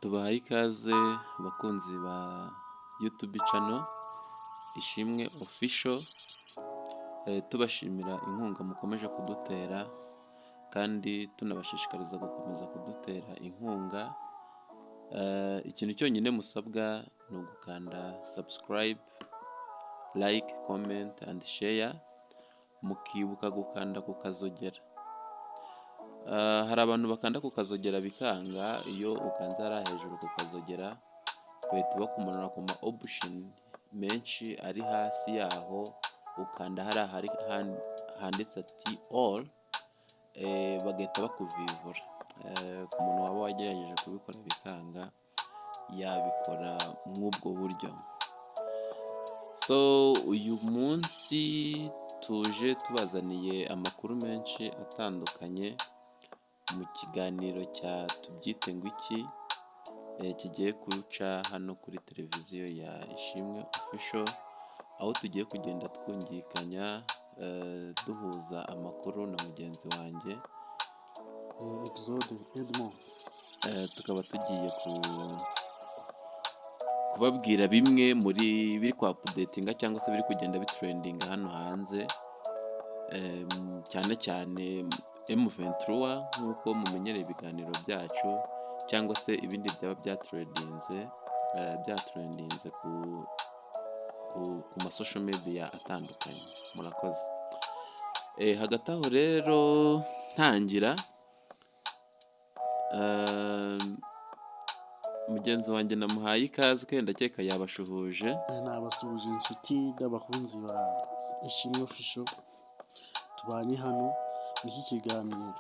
Tubahaye ikaze abakunzi ba YouTube channel Ishimwe Official, tubashimira inkunga mukomeje kudutera kandi tunabashishikariza gukomeza kudutera inkunga. Ikintu cyonyine musabwa ni ugukanda subscribe, like, comment and share, mukibuka gukanda ku kazogera. Hari abantu bakanda ku kazogera bikanga, iyo ukanze hariya hejuru ku kazogera bahita bakumanura ku ma option menshi ari hasi yaho, ukanda hariya handitse ati all, bagahita bakuvivura. Ku muntu waba wagerageje kubikora bikanga, yabikora mw'ubwo buryo. So uyu munsi tuje tubazaniye amakuru menshi atandukanye mu kiganiro cya tubyite ngo iki, kigiye kuca hano kuri televiziyo ya Ishimwe Official, aho tugiye kugenda twungikanya duhuza amakuru na mugenzi wanjye Exode Edmond. tukaba tugiye kubabwira bimwe muri biri kwa updatinga cyangwa se biri kugenda bitrendinga hano hanze, cyane cyane M23 nk'uko mumenyereye ibiganiro byacu, cyangwa se ibindi byaba byatrendinze ku ma social media atandukanye. Murakoze. Hagati aho rero ntangira, mugenzi wanjye namuhaye ikaze, ndakeka yabashuhuje. Nabasuhuje inshuti n'abakunzi ba Ishimwe Official, tubanye hano muri iki kiganiro.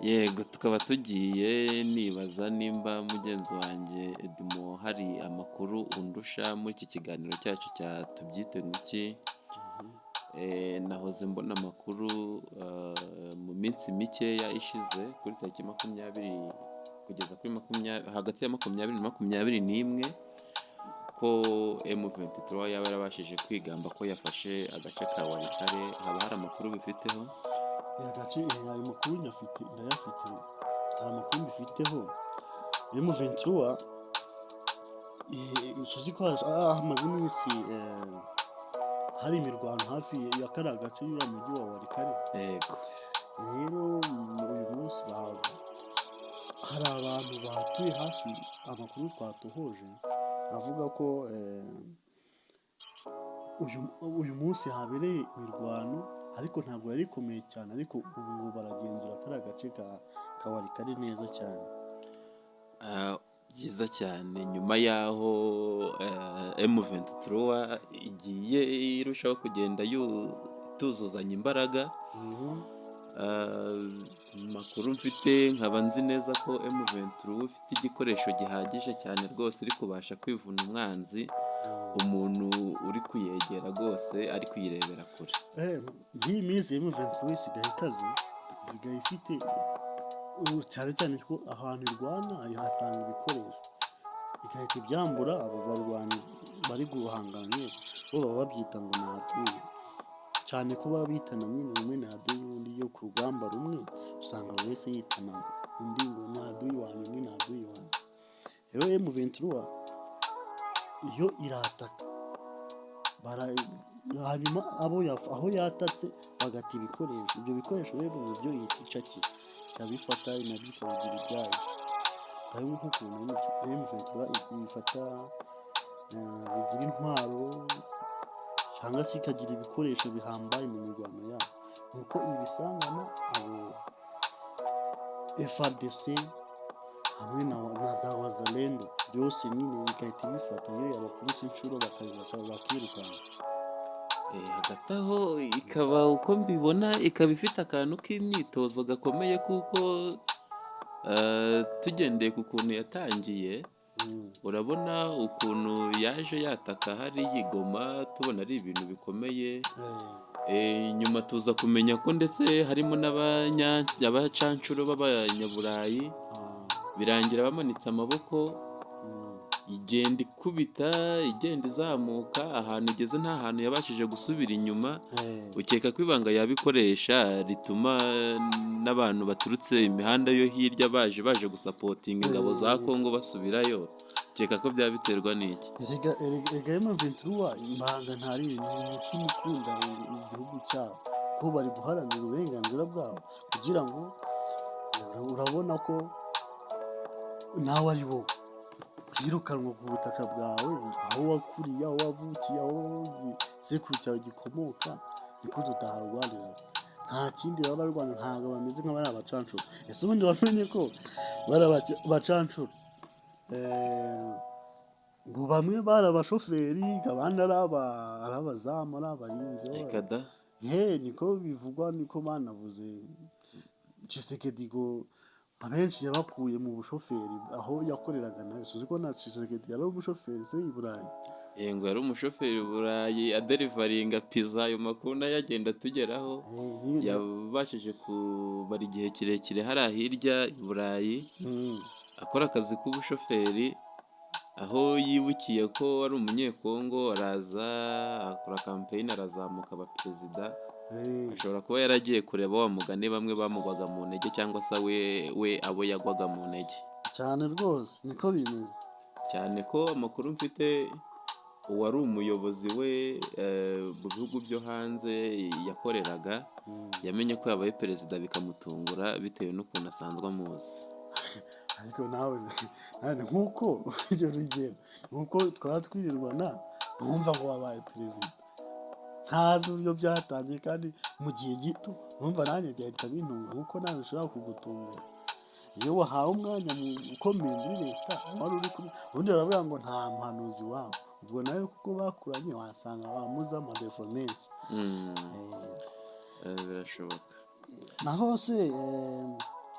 Yego, tukaba tugiye, nibaza nimba mugenzi wanjye Edmo hari amakuru undusha muri iki kiganiro cyacu cya tubyite ngo iki. Nahoze mbona amakuru mu minsi mikeya ishize, kuri tariki 20 kugeza kuri 20, hagati ya 20 na 21, ko M23 yaba yarabashije kwigamba ko yafashe agace ka Walikale. Haba hari amakuru bifiteho? Agace ayo makuru ndayafite, hari amakuru mbifiteho. M23 uzi ko hamaze iminsi hari imirwano hafi ya kariya gace y'uriya mujyi wa Walikale. Yego. Rero uyu munsi hari abantu bahatuye hafi, amakuru twatohoje avuga ko uyu munsi habereye imirwano, ariko ntabwo yari ikomeye cyane, ariko ubu ngubu baragenzura kariya gace ka Walikale neza cyane. Byiza cyane. Nyuma y'aho M23 igiye irushaho kugenda tuzuzanya imbaraga, makuru mfite nkaba nzi neza ko M23 ufite igikoresho gihagije cyane rwose, iri kubasha kwivuna umwanzi, umuntu uri kuyegera rwose ari kuyirebera kure. Nk'iyi minsi M23 isigaye ikaze, isigaye ifite cyane cyane ko ahantu irwana ihasanga ibikoresho, igahita ibyambura abo barwanyi bari guhanganye, bo baba babyita ngo ni aduyi, cyane ko baba bitana nyine umwe ni aduyi undi. Yo ku rugamba rumwe usanga buri wese yitana undi ngo ni aduyi wanjye, undi ni aduyi wanjye. Rero M23 iyo irataka, hanyuma aho yatatse bagata ibikoresho, ibyo bikoresho rero nibyo yicakira, ikabifata nabyo ikabigira ibyayo. Hari nk'ukuntu M23 ifata igira intwaro cyangwa se ikagira ibikoresho bihambaye mu mirwano yabo, nuko ibisangana abo FARDC hamwe na za Wazalendo byose nyine bigahita bifata, iyo yabakubise inshuro bakirukana. Hagati aho ikaba, uko mbibona, ikaba ifite akantu k'imyitozo gakomeye, kuko tugendeye ku kuntu yatangiye, urabona ukuntu yaje yataka hari yigoma, tubona ari ibintu bikomeye. Nyuma tuza kumenya ko ndetse harimo n'abacancuro b'abanyaburayi, birangira bamanitse amaboko, igenda ikubita igenda izamuka ahantu igeze nta hantu yabashije gusubira inyuma, ukeka ko ibanga yabikoresha rituma n'abantu baturutse imihanda yo hirya baje gusapotinga ingabo za Kongo basubirayo, ukeka ko byaba biterwa n'iki? erega M23 impanga ntari ni umutima ukunda igihugu cyabo, ko bari guharanira uburenganzira bwabo kugira ngo urabona ko nawe ari bo kwirukanwa ku butaka bwawe, aho wakuriye, aho wavukiye, aho igisekuru cyawe gikomoka, niko tutaharwanira. Nta kindi baba barwana, ntabwo bameze nk'abari abacanshuro. Ese ubundi wamenye ko bari abacanshuro ngo bamwe bari abashoferi, abandi ari abazamu, ari abarinzi. Reka da. Niko bivugwa, niko banavuze. Tshisekedi ngo abenshi yabakuye mu bushoferi aho yakoreraga nawe. Suzi ko na Tshisekedi yari umushoferi se i Burayi. Ngo yari umushoferi i Burayi aderivaringa pizza, ayo makuru nayo agenda atugeraho. Yabashije kubara igihe kirekire hariya hirya i Burayi akora akazi k'ubushoferi, aho yibukiye ko ari umunyekongo, araza akora kampeyini, arazamuka aba perezida. Ashobora kuba yaragiye kureba wa mugani bamwe bamugwaga mu ntege, cyangwa se we abo yagwaga mu ntege. Cyane rwose niko bimeze. Cyane ko amakuru mfite uwari umuyobozi we mu bihugu byo hanze yakoreraga yamenye ko yabaye perezida bikamutungura bitewe n'ukuntu asanzwe amuzi. Ariko nawe nk'uko urugero nk'uko twaba twirirwana numva ngo wabaye perezida, ntazi uburyo byatangiye kandi mu gihe gito, numva nanjye byahita bintunga nk'uko nawe bishobora kugutungura iyo wahawe umwanya ukomeye muri leta. Wari uri kuri ubundi baravuga ngo nta muhanuzi wabo, ubwo nawe kuko bakuranye wasanga bamuzi amadefo menshi. Birashoboka. Naho se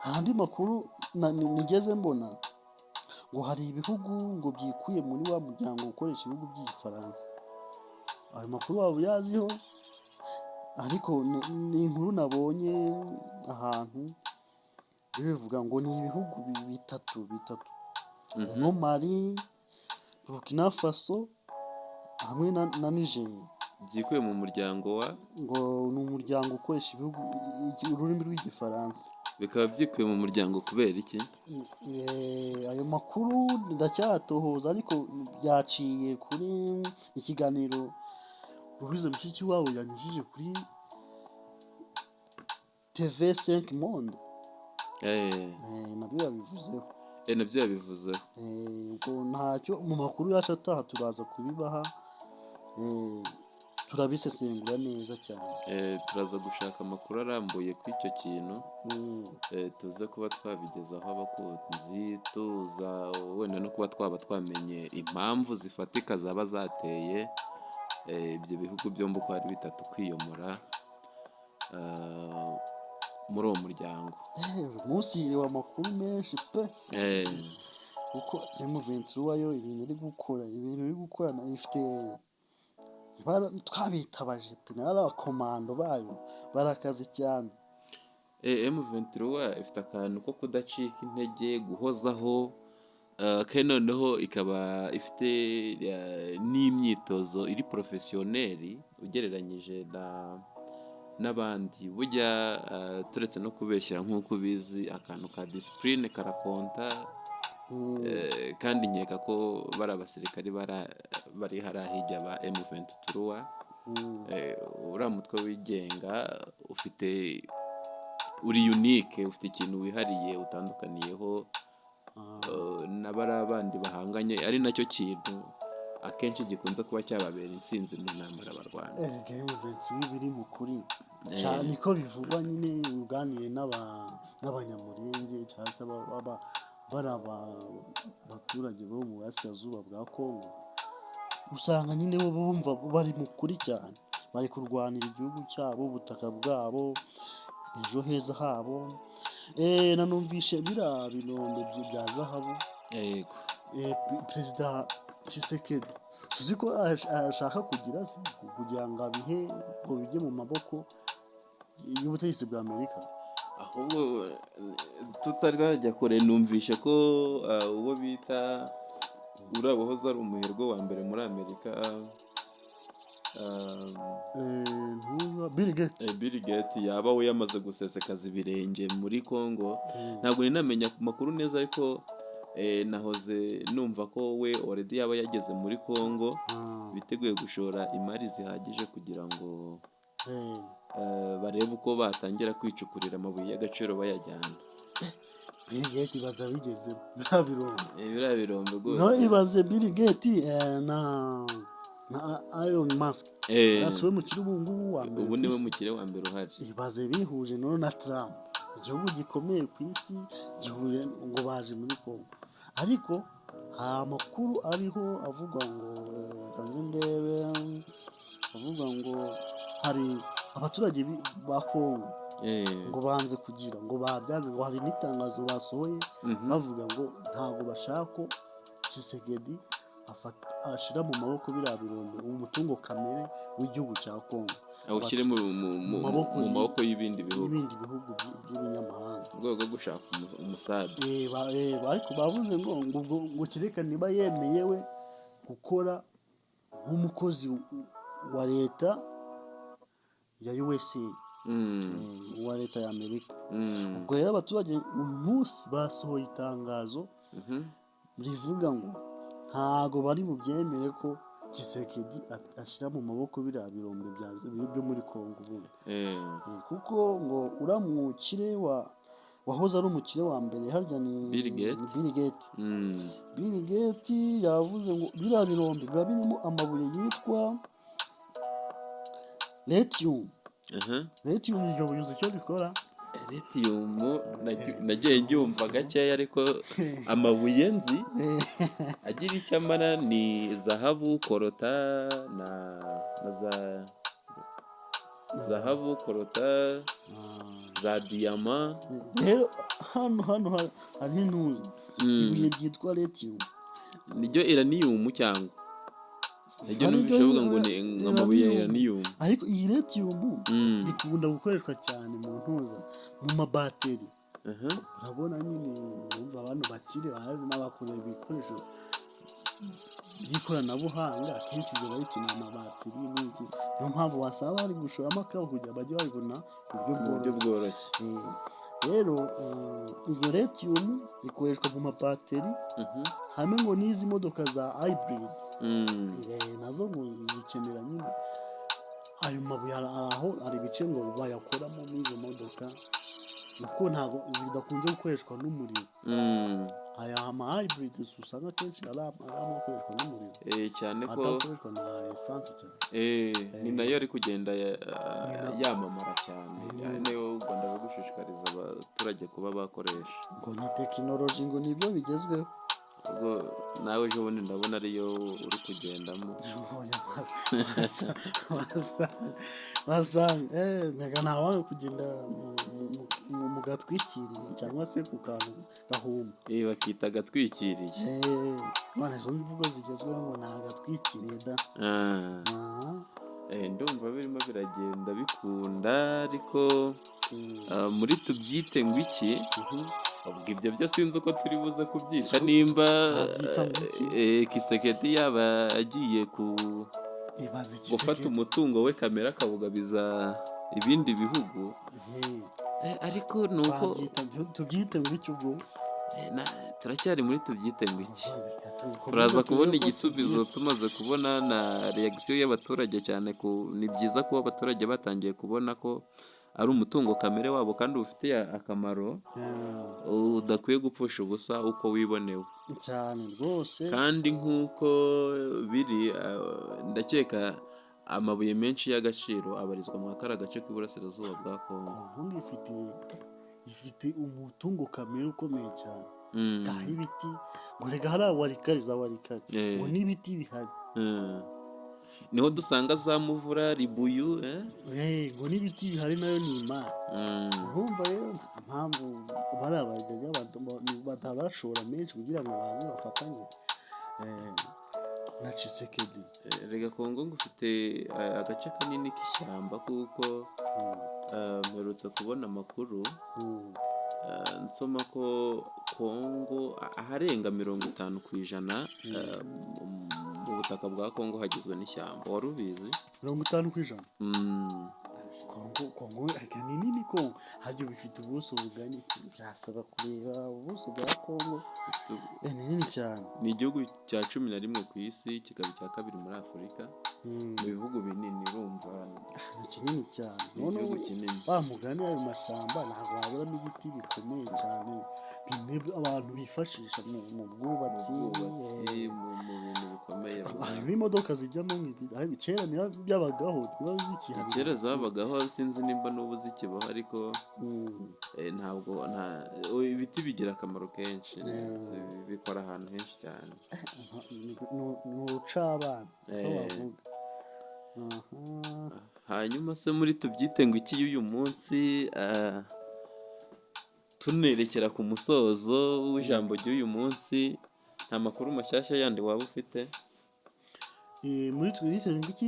andi makuru nigeze mbona ngo hari ibihugu ngo byikuye muri wa muryango ukoresha ibihugu by'igifaransa. Ayo makuru waba uyaziho? Ariko ni inkuru nabonye ahantu bivuga ngo ni ibihugu bitatu nko Mali, Burkina Faso hamwe na Niger byikuye mu muryango wa ngo ni umuryango ukoresha ibihugu ururimi rw'igifaransa. Bikaba byikuye mu muryango kubera iki? Ayo makuru ndacyatohoza, ariko byaciye kuri ikiganiro Louise Mushikiwabo yanyujije kuri TV5 Monde. Nabyo yabivuzeho. Nabyo yabivuzeho. Ubwo ntacyo mu makuru yacu ataha turaza kubibaha, turabisesengura neza cyane. Turaza gushaka amakuru arambuye kuri icyo kintu, tuze kuba twabigezaho abakunzi, tuza wenda no kuba twaba twamenye impamvu zifatika zaba zateye ibyo bihugu byombi uko ari bitatu kwiyomora muri uwo muryango. Umunsi w'amakuru menshi pe, kuko M23 yo ibintu iri gukorana ifite twabitabaje pe, n'abakomando bayo barakaze cyane. M23 ifite akantu ko kudacika intege, guhozaho, kandi noneho ikaba ifite n'imyitozo iri porofesiyoneri ugereranyije n'abandi. Burya turetse no kubeshyira nk'uko ubizi, akantu ka disipurine karakonta, kandi nkeka ko bari abasirikari bari hariya hirya ba M23, uriya mutwe wigenga uri unique, ufite ikintu wihariye utandukaniyeho n'abari abandi bahanganye, ari nacyo kintu akenshi gikunze kuba cyababera intsinzi mu ntambara barwana. M23 biri mu kuri cyane ko bivugwa nyine uganiriye n'abanyamurenge cyangwa se bari abaturage bo mu burasirazuba bwa Kongo, usanga nyine bo bumva bari mu kuri cyane, bari kurwanira igihugu cyabo, ubutaka bwabo, ejo heza habo. Nanumvishe biriya binombe bya zahabu. Yego. Perezida Tshisekedi uzi ko ashaka kugira ngo abihe ngo bijye mu maboko y'ubutegetsi bwa Amerika. Ahubwo tutarajya kure, numvishe ko uwo bita uriya wahoze ari umuherwe wa mbere muri Amerika, ntuza Bill Gates. Bill Gates yaba we yamaze gusesekaza ibirenge muri Congo. Ntabwo ninamenya ku makuru neza, ariko nahoze numva ko we already yaba yageze muri Congo, biteguye gushora imari zihagije kugira ngo barebe uko batangira kwicukurira amabuye y'agaciro bayajyana. Bill Gates baza bigeze biriya birombe rwose. no ibaze Bill Gates na Elon Musk yasuwe mu kirubungu wa mbere. Ubu niwe mukire wa mbere uhari. Ibaze bihuje none na Trump, igihugu gikomeye ku isi gihuye ngo baje muri Congo. Ariko hari amakuru ariho avuga ngo avuga ngo hari abaturage ba Congo ngo banze kugira ngo babyanze, ngo hari n'itangazo basohoye bavuga ngo ntabwo bashaka ko Tshisekedi ashira mu maboko biriya birombe, umutungo kamere w'igihugu cya Congo awushyire mu maboko y'ibindi bihugu by'ibinyamahanga, mu rwego rwo gushaka umusada. ariko bavuze ngo kereka niba yemeyewe gukora nk'umukozi wa leta ya USA, wa leta ya Amerika. Ubwo rero abaturage uyu munsi basohoye itangazo rivuga ngo ntago bari bubyemere ko Tshisekedi ashyira mu maboko biriya birombe byo muri Congo ubundi. Kuko ngo uramukire wahoze ari umukire wa mbere harya ni Bill Gates. Bill Gates yavuze ngo biriya birombe biba birimo amabuye yitwa lithium. Lithium ijya uzi icyo bikora? Lithium nagiye njyumva gakeya, ariko amabuye nzi agira icyo amara ni zahabu, korota na zahabu, korota, za diyama. Rero hano hari intuzi ibuye ryitwa lithium, niryo iraniyumu cyangwa niryo n'ubishoboka ngo ni amabuye ya iraniyumu. Ariko iyi lithium ikunda gukoreshwa cyane mu ntuza mu mabateri. Urabona nyine urumva abantu bakire hari n'abakora ibikoresho by'ikoranabuhanga, akenshi biba bikeneye amabateri n'iki. Niyo mpamvu wasaba bari gushoramo akabo kugira bajye babibona mu buryo bworoshye. Rero iyo lithium ikoreshwa mu mabateri, hamwe ngo n'izi modoka za hybrid nazo ngo zikenera nyine ayo mabuye. Hari ibice ngo bayakoramo n'izo modoka, kuko ntabwo zidakunze gukoreshwa n'umuriro. Aya ama hybrid usanga akenshi ari amakoreshwa n'umuriro cyane ko adakoreshwa na essence cyane. ni nayo ari kugenda yamamara cyane. niyo u Rwanda ruri gushishikariza abaturage kuba bakoresha. Ngo ni tekinoloji, ngo nibyo bigezweho. ubwo nawe ejo bundi ndabona ariyo uri kugendamo. Mega ntawawe kugenda mu gatwikiriye cyangwa se ku kantu gahuma. Bakita gatwikiriye. None izo mvugo zigezweho ngo nta gatwikiriye da. Ndumva birimo biragenda bikunda, ariko muri tubyite ngo iki, ubwo ibyo byo sinzi uko turi buze kubyita. Nimba Tshisekedi yaba agiye gufata umutungo we kamera akawugabiza ibindi bihugu, ariko ni uko tubyite ngo iki ubwo turacyari muri tubyite ngo iki. turaza kubona igisubizo tumaze kubona na reaction y'abaturage, cyane ko ni byiza kuba abaturage batangiye kubona ko ari umutungo kamere wabo kandi ufitiye akamaro, udakwiye gupfusha ubusa uko wibonewe cyane rwose. kandi nk'uko biri, ndakeka amabuye menshi y'agaciro abarizwa mu kara gace k'iburasirazuba bwa Kongo. ifite umutungo kamere ukomeye cyane. Ngaho ibiti ngo rega hari warikari ngo n'ibiti bihari. Niho dusanga za muvura, ribuyu, ngo n'ibiti bihari nayo ni imari. Urumva rero impamvu bari abajyaga batarashora menshi kugira ngo baze bafatanye na Tshisekedi. Rega Kongo ngo ufite agace kanini k'ishyamba, kuko mperutse kubona amakuru nsoma ko Kongo aharenga 50% mu butaka bwa Kongo hagizwe n'ishyamba, wari ubizi? 50%. Mm, Kongo ni nini Kongo? Haryo bifite ubuso bugari, byasaba kureba ubuso bwa Kongo. bifite- Ni nini cyane. ni igihugu cya 11 ku isi, kikaba icya kabiri muri Afurika. Mu bihugu binini urumva Ni kinini cyane. ni igihugu kinini. Ba mugani ayo mashyamba ntabwo waburamo ibiti bikomeye cyane bimwe abantu bifashisha mu bwubatsi. Ubwubatsi, mu bintu bikomeye Harimo imodoka zijyamo nk'ibi, kera niba byabagaho niba zikihari. kera zabagaho, sinzi nimba n'ubu zikibaho, ariko ntabwo ibiti bigira akamaro kenshi, bikora ahantu henshi cyane. ni urucabana aho bavuga. Hanyuma se muri tubyite ngo iki y'uyu munsi, tunerekera ku musozo w'ijambo ry'uyu munsi, nta makuru mashyashya yandi waba ufite muri twite iki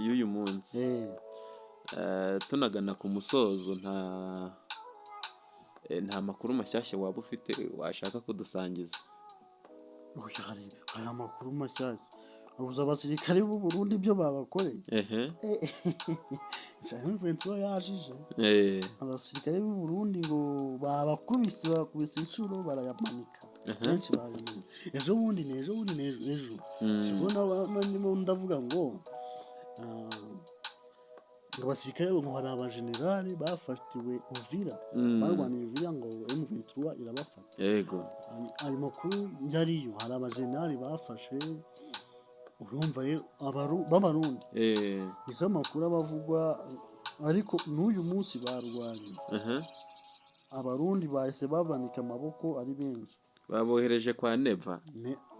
y'uyu munsi? Tunagana ku musozo, nta makuru mashyashya waba ufite washaka kudusangiza? hari amakuru mashyashya. Abuza abasirikare b'u Burundi ibyo babakoreye. M23 yajije. Abasirikare b'u Burundi ngo bakubise inshuro barayamanika. Benshi barayamanika. Ejo bundi sibona ndimo ndavuga ngo abasirikare ngo hari abajenerali bafatiwe Uvira, barwaniye Uvira ngo M23 irabafata. Yego, ayo makuru yariyo, hari abajenerali bafashe. Urumva rero b'abarundi niko amakuru abavugwa, ariko n'uyu munsi barwanye. Abarundi bahise babanika amaboko ari benshi, babohereje kwa Neva.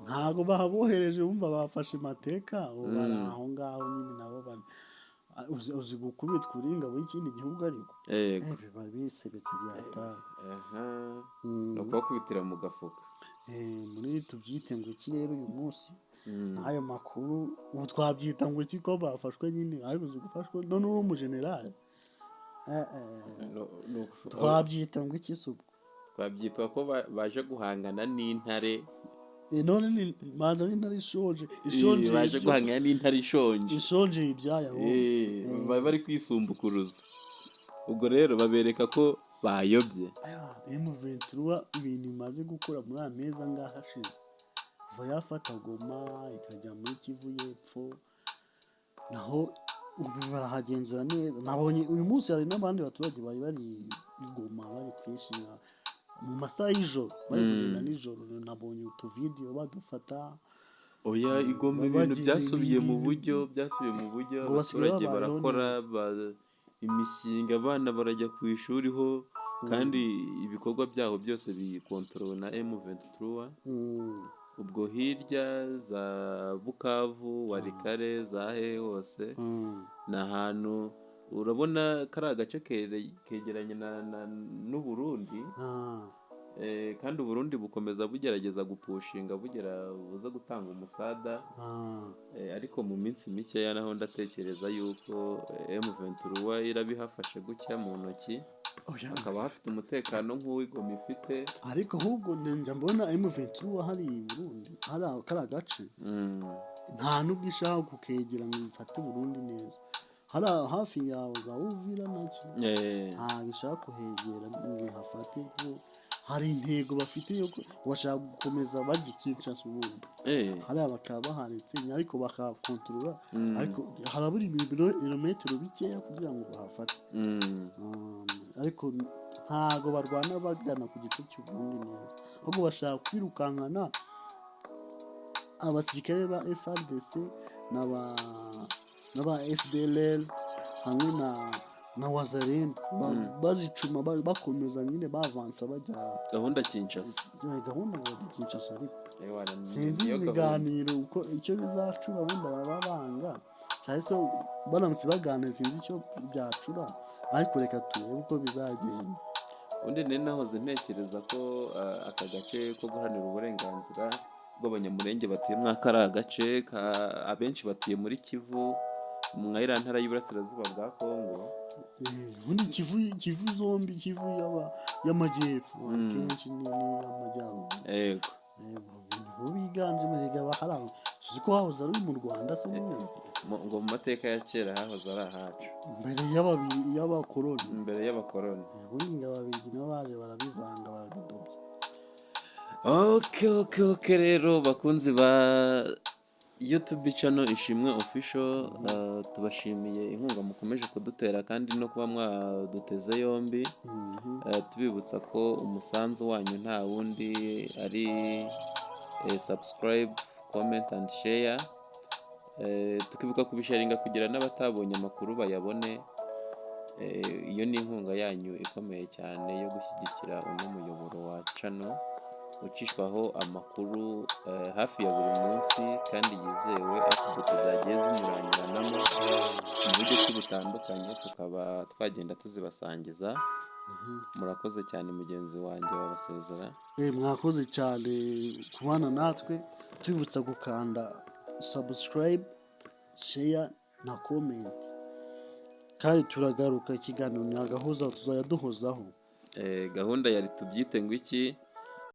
ntago babohereje, bumva bafashe mateka bari aho ngaho nyine, nabo bari uzi gukubitwa uringabo y'ikindi gihugu, ariko biba bisebetse byataye. no kubakubitira mu gafuka. Muri tubyite ngo iki rero uyu munsi, ayo makuru ubu twabyita ngo iki ko bafashwe nyine, ariko uzi gufashwe none uri umujenerali, twabyita ngo iki se? Twabyitwa ko baje guhangana n'intare. None manza n'intare ishonje baje guhangana n'intare ishonje ibyaya. bari bari kwisumbukuruza, ubwo rero babereka ko bayobye. M23 ibintu imaze gukora muri ameza ngaha ashize, kuva yafata Goma ikajya muri Kivu y'Epfo, naho ubu barahagenzura neza. Nabonye uyu munsi hari n'abandi baturage bari Goma bari kwishima mu masaha y'ijoro, bari kugenda nijoro. Nabonye utuvidiyo badufata. Oya, Igoma ibintu byasubiye mu buryo, abaturage barakora imishinga, abana barajya ku ishuri ho, kandi ibikorwa byabo byose bikontorwe na M23. Ubwo hirya za Bukavu, Warikare, za hehe hose ni ahantu urabona kari agace kegeranye n'u Burundi. Kandi u Burundi bukomeza bugerageza gupushinga buza gutanga umusada, ariko mu minsi mikeya naho ndatekereza yuko M23 irabihafashe gutya mu ntoki, hakaba hafite umutekano nk'uw'Igoma ifite. Ariko ahubwo njya mbona M23 hari i Burundi, kari agace nta n'ubwo ishaka kukegera ngo ifate Burundi neza. Hari hafi yawe za Uvira nacyo ntabwo ishaka kuhegera ngo ihafate, ko hari intego bafite yo bashaka gukomeza bagikica ubundi. Hariya bakaba bahanitse ariko bakakontorora, ariko harabura ibirometero bikeya kugira ngo bahafate. Ariko ntago barwana bagana ku gice cy'ubundi neza, ahubwo bashaka kwirukankana abasirikare ba FARDC n'aba FDLR hamwe na Wazalendo, bazicuma bakomeza nyine bavansa bajya gahunda Kinshasa. Ariko sinzi ibiganiro uko icyo bizacura, wenda baba banga cyane se baramutse baganira, sinzi icyo byacura, ariko reka turebe uko bizagenda. Undi nari nahoze ntekereza ko aka gace ko guharanira uburenganzira bw'abanyamurenge batuye muri aka gace, abenshi batuye muri Kivu mwa iriya ntara y'Iburasirazuba bwa Kongo. ubundi Kivu zombi, Kivu y'amajyepfo akenshi ni y'amajyaruguru. Yego. Niho biganjemo, rega bahari tuzi ko hahoze ari mu Rwanda se nyine. Ngo mu mateka ya kera hahoze ari ahacu. Mbere y'abakoloni. Ubundi ngo ababirigi nabo baje barabivanga barabidobya. Okay rero bakunzi ba YouTube channel Ishimwe Official, tubashimiye inkunga mukomeje kudutera kandi no kuba mwaduteze yombi. Tubibutsa ko umusanzu wanyu nta wundi ari subscribe, comment and share. Tukibuka kubisharinga kugira n'abatabonye amakuru bayabone. Iyo ni inkunga yanyu ikomeye cyane yo gushyigikira uno muyoboro wa channel ucishwaho amakuru hafi ya buri munsi kandi yizewe, update zagiye zinyuranyuranamo mu buryo butandukanye, tukaba twagenda tuzibasangiza. Murakoze cyane mugenzi wanjye wabasezera. Mwakoze cyane kubana natwe, tubibutsa gukanda subscribe, share na comment. Kandi turagaruka, ikiganiro ni agahoza tuzajya duhozaho. Gahunda yari tubyite ngo iki?